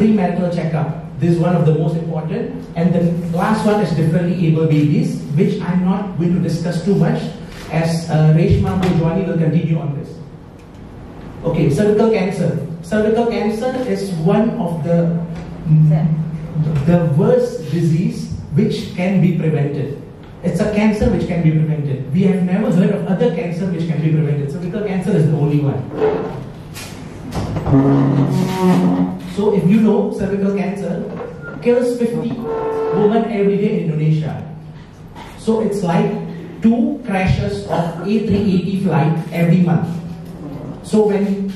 free marital checkup. This is one of the most important. And the last one is differently able babies, which I'm not going to discuss too much, as Reshma and Jhony will continue on this. Okay, cervical cancer. Cervical cancer is one of the worst disease which can be prevented. It's a cancer which can be prevented. We have never heard of other cancer which can be prevented. Cervical cancer is the only one. So if you know, cervical cancer kills 50 women every day in Indonesia. So it's like 2 crashes of A380 flight every month. So when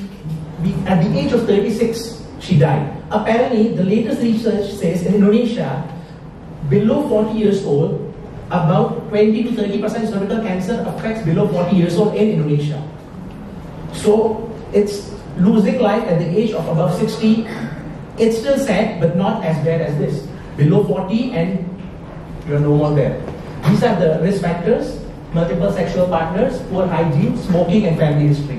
at the age of 36, she died. Apparently, the latest research says in Indonesia, below 40 years old, about 20 to 30% cervical cancer affects below 40 years old in Indonesia. So it's losing life at the age of above 60. It's still sad, but not as bad as this. Below 40 and you're no more there. These are the risk factors: multiple sexual partners, poor hygiene, smoking, and family history.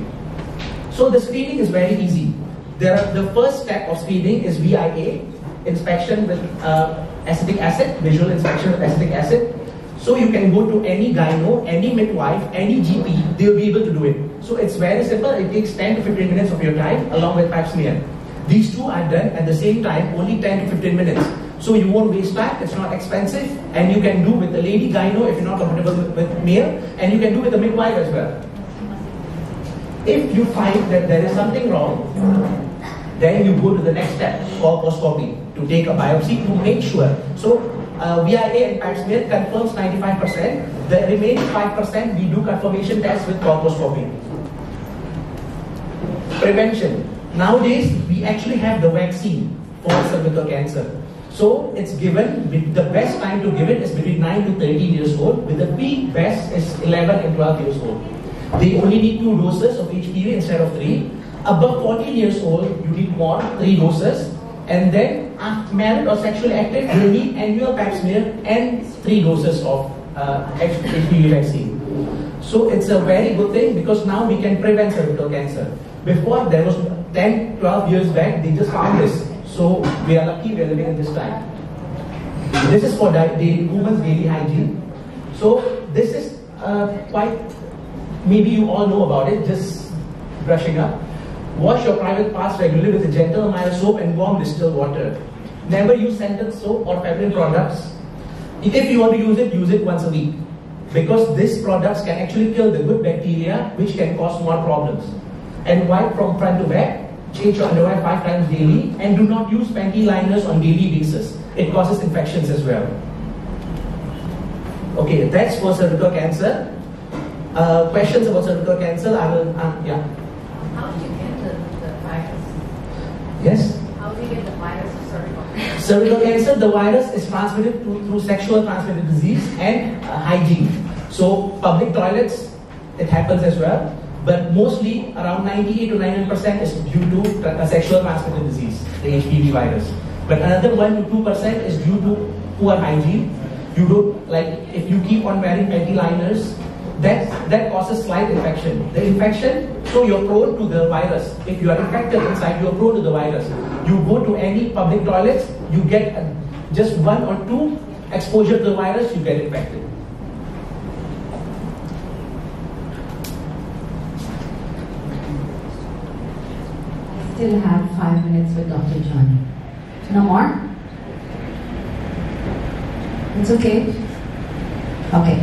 So the screening is very easy. The first step of screening is VIA, inspection with acetic acid, visual inspection with acetic acid. So you can go to any gyno, any midwife, any GP, they will be able to do it. So it's very simple. It takes 10 to 15 minutes of your time along with pap smear. These two are done at the same time, only 10 to 15 minutes. So you won't waste time, it's not expensive, and you can do with the lady gyno if you're not comfortable with male, and you can do with the midwife as well. If you find that there is something wrong, then you go to the next step, colposcopy, to take a biopsy to make sure. So VIA and pap smear confirms 95%. The remaining 5% we do confirmation tests with colposcopy. Prevention. Nowadays we actually have the vaccine for cervical cancer. So it's given, the best time to give it is between 9 to 13 years old, with the peak best is 11 and 12 years old. They only need 2 doses of HPV instead of 3. Above 14 years old, you need more, 3 doses. And then, married or sexually active, you need annual pap smear and 3 doses of HPV vaccine. So it's a very good thing because now we can prevent cervical cancer. Before, there was 10, 12 years back, they just found this. So we are lucky we are living in this time. This is for women's daily hygiene. So this is quite, maybe you all know about it, just brushing up. Wash your private parts regularly with a gentle mild soap and warm distilled water. Never use scented soap or feminine products. If you want to use it once a week. Because these products can actually kill the good bacteria, which can cause more problems. And wipe from front to back. Change your underwear 5 times daily. And do not use panty liners on daily basis. It causes infections as well. Okay, that's for cervical cancer. Questions about cervical cancer? I will, yeah. How do you get the virus? Yes? How do you get the virus of cervical cancer? Cervical cancer, the virus is transmitted through sexual transmitted disease and hygiene. So public toilets, it happens as well. But mostly around 98 to 99% is due to sexual transmitted disease, the HPV virus. But another 1 to 2% is due to poor hygiene. You don't, like, if you keep on wearing panty liners, that causes slight infection. The infection, so you're prone to the virus. If you are infected inside, you're prone to the virus. You go to any public toilets, you get just 1 or 2 exposure to the virus, you get infected. I still have 5 minutes with Dr. Jhony. No more? It's okay? Okay.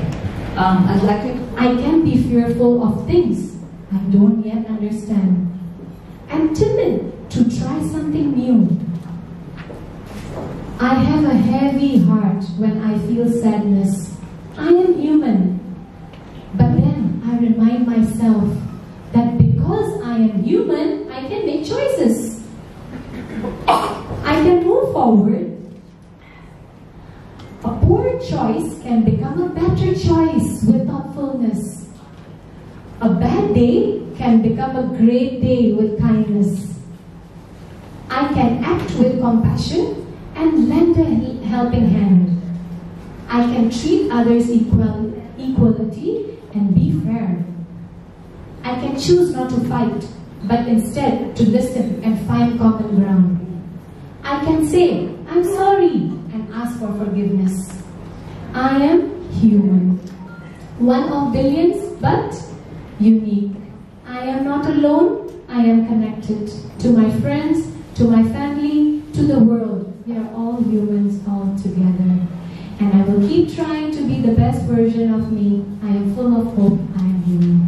I'd like to... I can be fearful of things I don't yet understand. I'm timid to try something new. I have a heavy heart when I feel sadness. I am human. But then I remind myself that because I am human, I can make choices. I can move forward. A poor choice can become a better choice with thoughtfulness. A bad day can become a great day with kindness. I can act with compassion and lend a helping hand. I can treat others equality and be fair. I can choose not to fight, but instead to listen and find common ground. I can say, I'm sorry, and ask for forgiveness. I am human. One of billions, but unique. I am not alone. I am connected to my friends, to my family, to the world. We are all humans all together. And I will keep trying to be the best version of me. I am full of hope. I am human.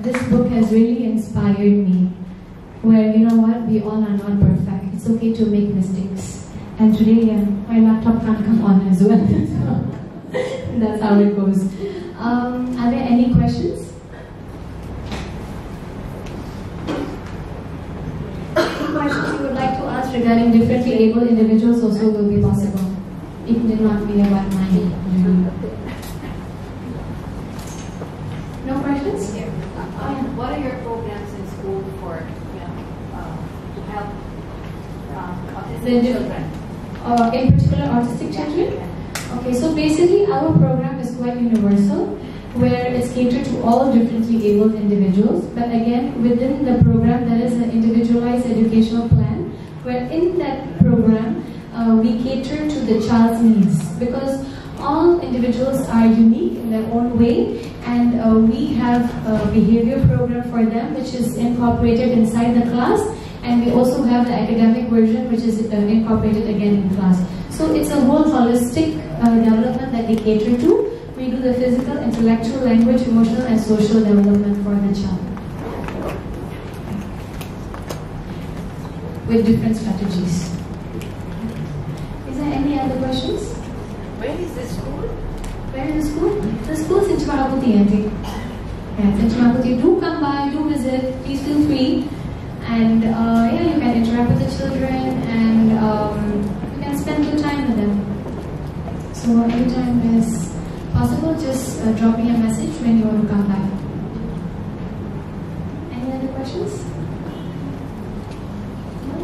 This book has really inspired me. Where, you know what, we all are not perfect. It's okay to make mistakes. And today, my laptop can't come on as well. That's how it goes. Are there any questions? Any questions you would like to ask regarding differently able individuals also will be possible. It did not be about mine. No questions? Yeah. What are your programs in school for to help autistic children? In particular, autistic children? Okay, so basically our program is quite universal, where it's catered to all differently abled individuals. But again, within the program, there is an individualized educational plan, where in that program, we cater to the child's needs, because all individuals are unique in their own way, and we have a behavior program for them, which is incorporated inside the class, and we also have the academic version, which is incorporated again in class. So it's a whole holistic development that we cater to. We do the physical, intellectual, language, emotional, and social development for the child with different strategies. Is there any other questions? Where is the school? Where is the school? The school is in Chinmaya, I think. Yeah, in Chinmaya. Do come by, do visit, please feel free. And yeah, you can interact with the children, and you can spend good time with them. So anytime is possible, just drop me a message when you want to come back. Any other questions? No?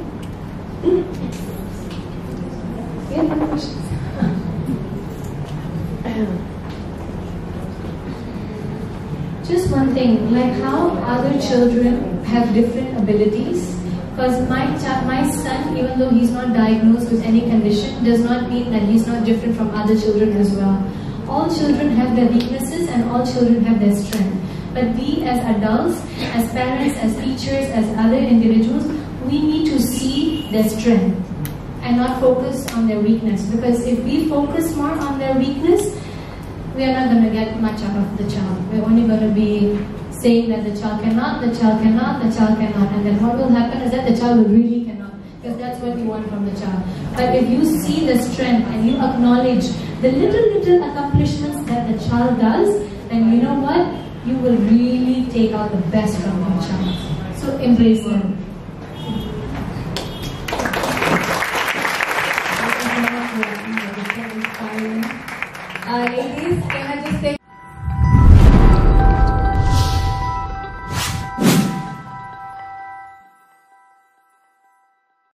Yeah, other questions? Just one thing, like how other children have different abilities. Because my son, even though he's not diagnosed with any condition, does not mean that he's not different from other children as well. All children have their weaknesses and all children have their strength. But we as adults, as parents, as teachers, as other individuals, we need to see their strength and not focus on their weakness. Because if we focus more on their weakness, we are not going to get much out of the child. We're only going to be saying that the child cannot, the child cannot, the child cannot. And then what will happen is that the child really cannot. Because that's what we want from the child. But if you see the strength and you acknowledge the little accomplishments that the child does, then you know what? You will really take out the best from your child. So embrace them. Ladies, can I just